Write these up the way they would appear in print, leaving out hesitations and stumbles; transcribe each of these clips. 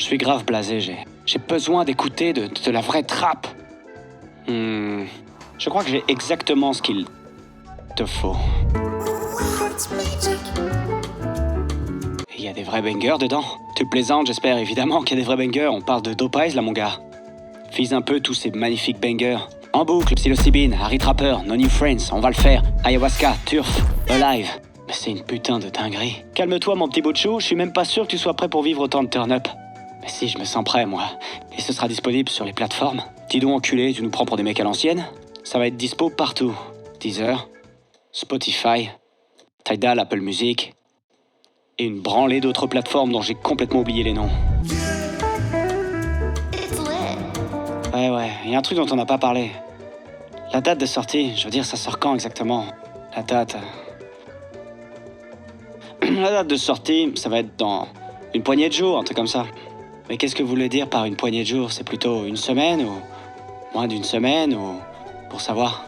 suis grave blasé, j'ai besoin d'écouter de la vraie trap. Je crois que j'ai exactement ce qu'il te faut. Il y a des vrais bangers dedans. Tu plaisantes, j'espère évidemment qu'il y a des vrais bangers. On parle de Dope Eyes là, mon gars. Vise un peu tous ces magnifiques bangers. En boucle, psilocybine, Harry Trapper, No New Friends, on va le faire. Ayahuasca, Turf, Alive. Mais c'est une putain de dinguerie. Calme-toi, mon petit bout de chou, je suis même pas sûr que tu sois prêt pour vivre autant de turn-up. Mais si, je me sens prêt, moi. Et ce sera disponible sur les plateformes. Dis donc, enculé, tu nous prends pour des mecs à l'ancienne? Ça va être dispo partout. Deezer, Spotify, Tidal, Apple Music... et une branlée d'autres plateformes dont j'ai complètement oublié les noms. Ouais, il y a un truc dont on n'a pas parlé. La date de sortie, je veux dire, ça sort quand exactement? La date... La date de sortie, ça va être dans une poignée de jours, un truc comme ça. Mais qu'est-ce que vous voulez dire par une poignée de jours? C'est plutôt une semaine ou moins d'une semaine ou... pour savoir.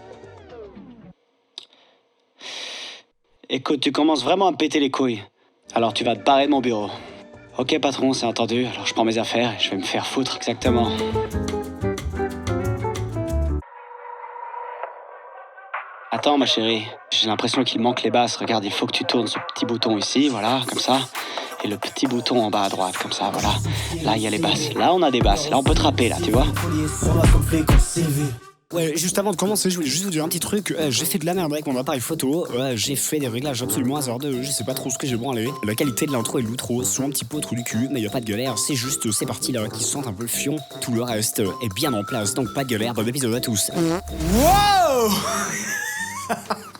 Écoute, tu commences vraiment à me péter les couilles. Alors tu vas te barrer de mon bureau. Ok patron, c'est entendu, alors je prends mes affaires et je vais me faire foutre exactement. Attends ma chérie, j'ai l'impression qu'il manque les basses. Regarde, il faut que tu tournes ce petit bouton ici, voilà, comme ça. Et le petit bouton en bas à droite, comme ça, voilà. Là, il y a les basses. Là, on a des basses. Là, on peut trapper, là, tu vois. Ouais, juste avant de commencer, je voulais juste vous dire un petit truc. J'ai fait de la merde avec mon appareil photo. J'ai fait des réglages absolument hasardeux. Je sais pas trop ce que j'ai branlé. La qualité de l'intro et de l'outro sont un petit peu trop du cul, mais y a pas de galère. C'est juste ces parties-là qui se sentent un peu le fion. Tout le reste est bien en place, donc pas de galère. Bon épisode à tous. Wow.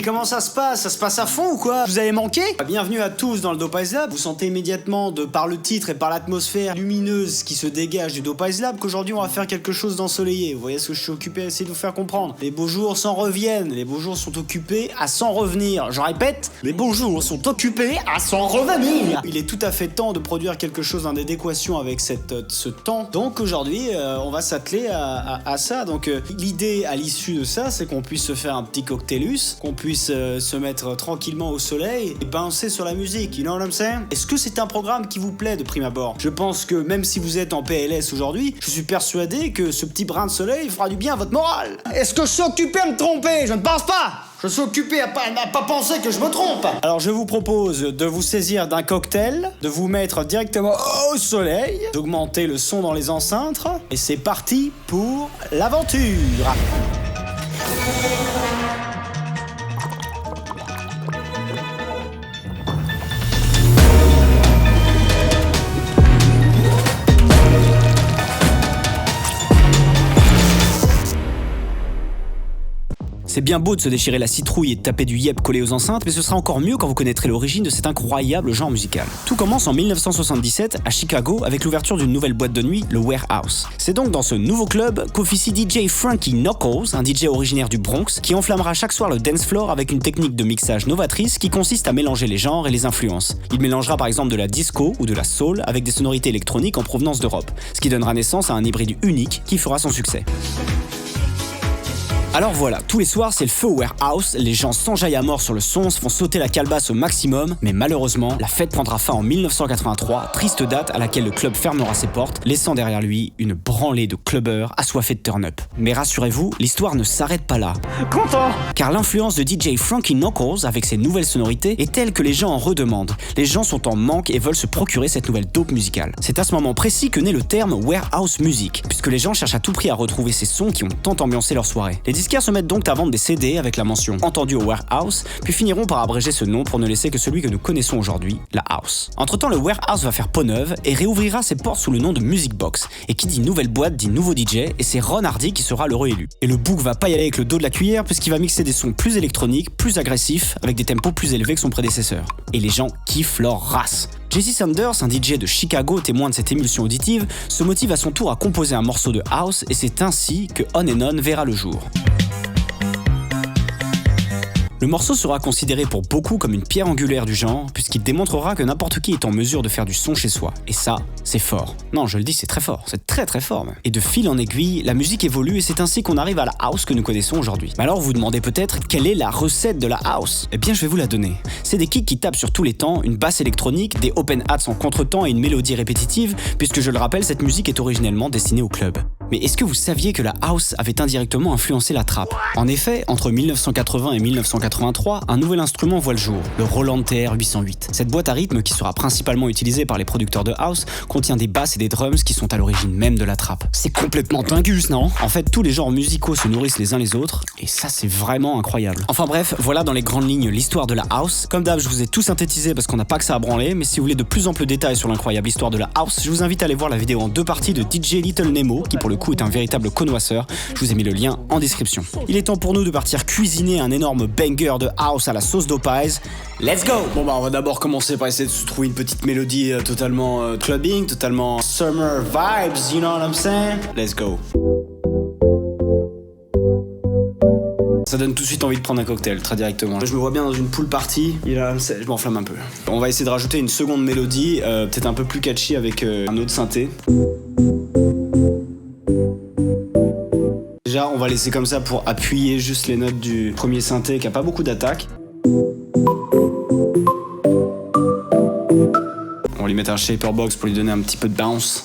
Comment ça se passe? Ça se passe à fond ou quoi? Vous avez manqué? Bienvenue à tous dans le Dope Eyes Lab. Vous sentez immédiatement, de par le titre et par l'atmosphère lumineuse qui se dégage du Dope Eyes Lab, qu'aujourd'hui on va faire quelque chose d'ensoleillé. Vous voyez ce que je suis occupé à essayer de vous faire comprendre? Les beaux jours s'en reviennent. Les beaux jours sont occupés à s'en revenir. Je répète, les beaux jours sont occupés à s'en revenir. Il est tout à fait temps de produire quelque chose en adéquation avec ce temps. Donc aujourd'hui, on va s'atteler à ça. Donc l'idée à l'issue de ça, c'est qu'on puisse se faire un petit cocktailus, qu'on puisse se mettre tranquillement au soleil et bouncer sur la musique, you know what I'm saying? Est-ce que c'est un programme qui vous plaît de prime abord? Je pense que même si vous êtes en PLS aujourd'hui, je suis persuadé que ce petit brin de soleil fera du bien à votre morale. Est-ce que je suis occupé à me tromper? Je ne pense pas! Je suis occupé à pas penser que je me trompe. Alors je vous propose de vous saisir d'un cocktail, de vous mettre directement au soleil, d'augmenter le son dans les enceintes, et c'est parti pour l'aventure. C'est bien beau de se déchirer la citrouille et de taper du yep collé aux enceintes, mais ce sera encore mieux quand vous connaîtrez l'origine de cet incroyable genre musical. Tout commence en 1977 à Chicago avec l'ouverture d'une nouvelle boîte de nuit, le Warehouse. C'est donc dans ce nouveau club qu'officie DJ Frankie Knuckles, un DJ originaire du Bronx, qui enflammera chaque soir le dance floor avec une technique de mixage novatrice qui consiste à mélanger les genres et les influences. Il mélangera par exemple de la disco ou de la soul avec des sonorités électroniques en provenance d'Europe, ce qui donnera naissance à un hybride unique qui fera son succès. Alors voilà, tous les soirs c'est le feu au Warehouse, les gens s'enjaillent à mort sur le son, se font sauter la calebasse au maximum, mais malheureusement, la fête prendra fin en 1983, triste date à laquelle le club fermera ses portes, laissant derrière lui une branlée de clubbers assoiffés de turn-up. Mais rassurez-vous, l'histoire ne s'arrête pas là. Content! Car l'influence de DJ Frankie Knuckles avec ses nouvelles sonorités est telle que les gens en redemandent. Les gens sont en manque et veulent se procurer cette nouvelle dope musicale. C'est à ce moment précis que naît le terme Warehouse Music, puisque les gens cherchent à tout prix à retrouver ces sons qui ont tant ambiancé leur soirée. Les disquaires se mettent donc à vendre des CD avec la mention entendu au Warehouse, puis finiront par abréger ce nom pour ne laisser que celui que nous connaissons aujourd'hui, la house. Entre-temps, le Warehouse va faire peau neuve et réouvrira ses portes sous le nom de Music Box. Et qui dit nouvelle boîte dit nouveau DJ, et c'est Ron Hardy qui sera le réélu. Et le bouc va pas y aller avec le dos de la cuillère puisqu'il va mixer des sons plus électroniques, plus agressifs, avec des tempos plus élevés que son prédécesseur. Et les gens kiffent leur race. Jesse Sanders, un DJ de Chicago témoin de cette émulsion auditive, se motive à son tour à composer un morceau de house et c'est ainsi que On and On verra le jour. Le morceau sera considéré pour beaucoup comme une pierre angulaire du genre, puisqu'il démontrera que n'importe qui est en mesure de faire du son chez soi. Et ça, c'est fort. Non, je le dis, c'est très fort. C'est très très fort même. Et de fil en aiguille, la musique évolue et c'est ainsi qu'on arrive à la house que nous connaissons aujourd'hui. Mais alors vous vous demandez peut-être quelle est la recette de la house? Eh bien je vais vous la donner. C'est des kicks qui tapent sur tous les temps, une basse électronique, des open hats en contretemps et une mélodie répétitive, puisque je le rappelle, cette musique est originellement destinée au club. Mais est-ce que vous saviez que la house avait indirectement influencé la trap? En effet, entre 1980 et 1983, un nouvel instrument voit le jour, le Roland TR 808. Cette boîte à rythme, qui sera principalement utilisée par les producteurs de house, contient des basses et des drums qui sont à l'origine même de la trap. C'est complètement dingus, non? En fait, tous les genres musicaux se nourrissent les uns les autres, et ça c'est vraiment incroyable. Enfin bref, voilà dans les grandes lignes l'histoire de la house. Comme d'hab, je vous ai tout synthétisé parce qu'on n'a pas que ça à branler, mais si vous voulez de plus amples détails sur l'incroyable histoire de la house, je vous invite à aller voir la vidéo en 2 parties de DJ Little Nemo, qui pour le coup est un véritable connoisseur. Je vous ai mis le lien en description. Il est temps pour nous de partir cuisiner un énorme banger de house à la sauce d'Opeyes. Let's go! Bon bah on va d'abord commencer par essayer de se trouver une petite mélodie totalement clubbing, totalement summer vibes, you know what I'm saying? Let's go! Ça donne tout de suite envie de prendre un cocktail, très directement. Je me vois bien dans une pool party, je m'enflamme un peu. On va essayer de rajouter une seconde mélodie, peut-être un peu plus catchy avec un autre synthé. Déjà, on va laisser comme ça pour appuyer juste les notes du premier synthé qui a pas beaucoup d'attaque. On va lui mettre un shaper box pour lui donner un petit peu de bounce.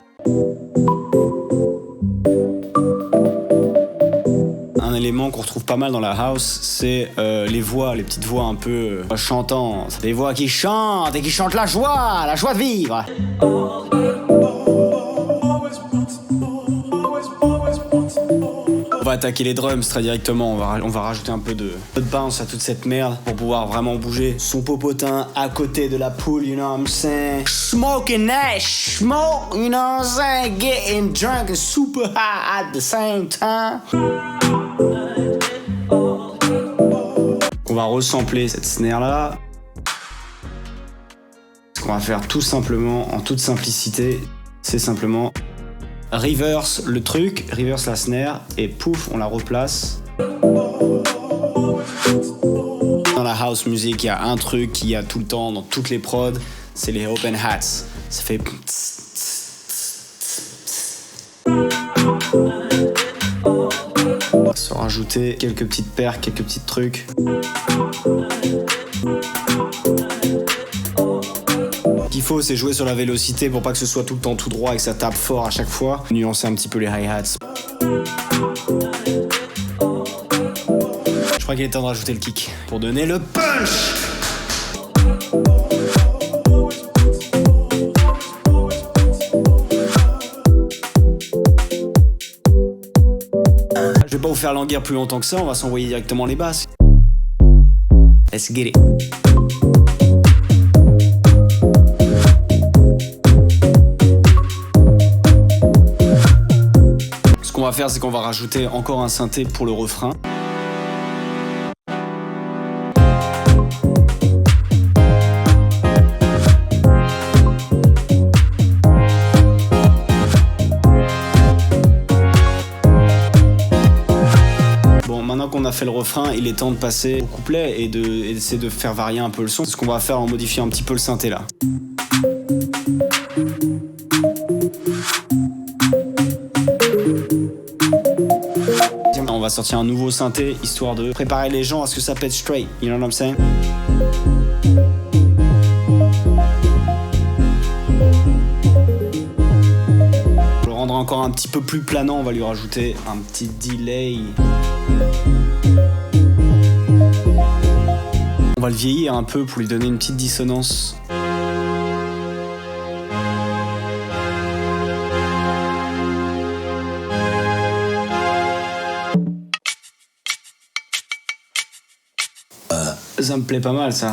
Un élément qu'on retrouve pas mal dans la house, c'est les voix, les petites voix un peu chantantes. Des voix qui chantent et qui chantent la joie de vivre. On va attaquer les drums très directement, on va rajouter un peu de bounce à toute cette merde pour pouvoir vraiment bouger son popotin à côté de la pool, you know what I'm saying? Smoking that smoke, you know what I'm saying? Getting drunk and super high at the same time. On va resampler cette snare là. Ce qu'on va faire tout simplement, en toute simplicité, c'est simplement reverse le truc, reverse la snare et pouf, on la replace. Dans la house music, il y a un truc qu'il y a tout le temps dans toutes les prods, c'est les open hats. Ça fait se rajouter quelques petites paires, quelques petits trucs. Ce qu'il faut, c'est jouer sur la vélocité pour pas que ce soit tout le temps tout droit et que ça tape fort à chaque fois. Nuancer un petit peu les hi-hats. Je crois qu'il est temps de rajouter le kick pour donner le punch. Je vais pas vous faire languir plus longtemps que ça, on va s'envoyer directement les basses. Let's get it. Ce qu'on va faire, c'est qu'on va rajouter encore un synthé pour le refrain. Maintenant qu'on a fait le refrain, il est temps de passer au couplet et d'essayer de faire varier un peu le son. C'est ce qu'on va faire en modifiant un petit peu le synthé là. On va sortir un nouveau synthé histoire de préparer les gens à ce que ça pète straight. You know what I'm saying? Pour le rendre encore un petit peu plus planant, on va lui rajouter un petit delay. On va le vieillir un peu pour lui donner une petite dissonance. Ça me plaît pas mal ça.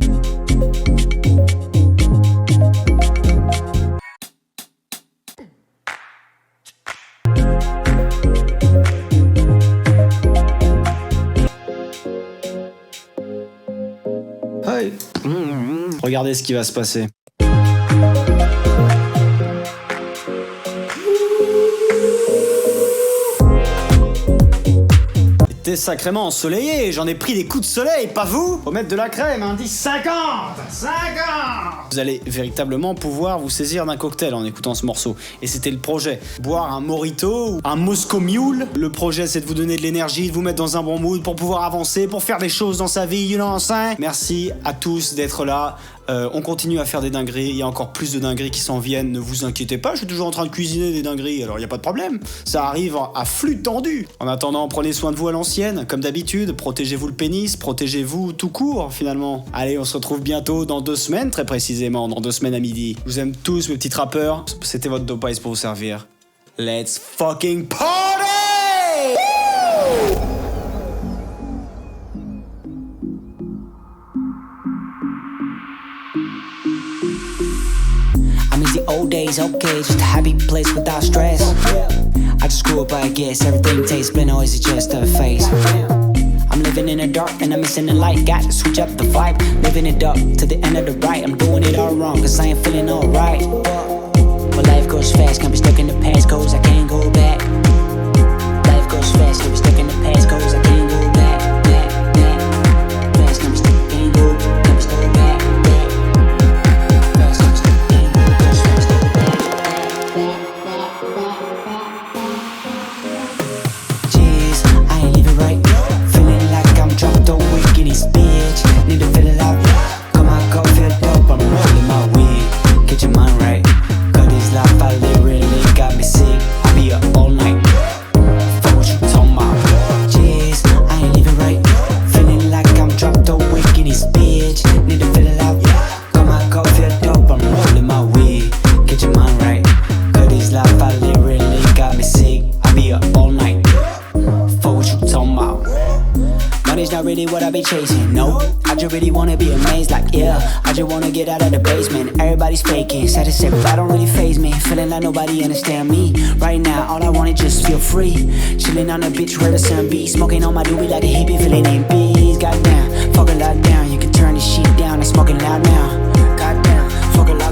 Hey. Regardez ce qui va se passer. été sacrément ensoleillé. J'en ai pris des coups de soleil, pas vous? Faut mettre de la crème, hein, 10,50. 50. Vous allez véritablement pouvoir vous saisir d'un cocktail en écoutant ce morceau. Et c'était le projet. Boire un Mojito ou un Moscow Mule. Le projet, c'est de vous donner de l'énergie, de vous mettre dans un bon mood pour pouvoir avancer, pour faire des choses dans sa vie, you know what I'm saying? Merci à tous d'être là. On continue à faire des dingueries, il y a encore plus de dingueries qui s'en viennent, ne vous inquiétez pas, je suis toujours en train de cuisiner des dingueries, alors il n'y a pas de problème, ça arrive à flux tendu. En attendant, prenez soin de vous à l'ancienne, comme d'habitude, protégez-vous le pénis, protégez-vous tout court finalement. Allez, on se retrouve bientôt dans 2 semaines, très précisément, dans 2 semaines à midi. Je vous aime tous mes petits trappeurs, c'était votre Dope Eyes pour vous servir. Let's fucking party! The old days, okay, just a happy place without stress. I just grew up, I guess, everything tastes bland, always is just a phase. I'm living in the dark and I'm missing the light, got to switch up the vibe, living it up to the end of the right. I'm doing it all wrong, cause I ain't feeling alright. But life goes fast, can't be stuck in the past, cause I can't go back. Life goes fast, can't be stuck in the past, cause I can't go back. Fast, can't be stuck, can't go back. Need to fill it up. Got my cup filled up, I'm rolling my weed. Get your mind right. Cause this life I live really got me sick. I be up all night. For what you talking about? Jeez, I ain't living right. Feeling like I'm dropped away in this bitch. Need to fill it up. Got my cup filled up, I'm rolling my weed. Get your mind right. Cause this life I live really got me sick. I be up all night. For what you talking about? Money's not really what I be chasing, no. I just really wanna be amazed, like yeah. I just wanna get out of the basement. Everybody's faking, sad to say, but that don't really faze me. Feeling like nobody understand me. Right now, all I want is just feel free. Chilling on the beach where the sun be. Smoking on my doobie like a hippie, feeling in peace. Goddamn, fuck a lot down. You can turn this shit down, I'm smoking loud now. Goddamn, fuck a lot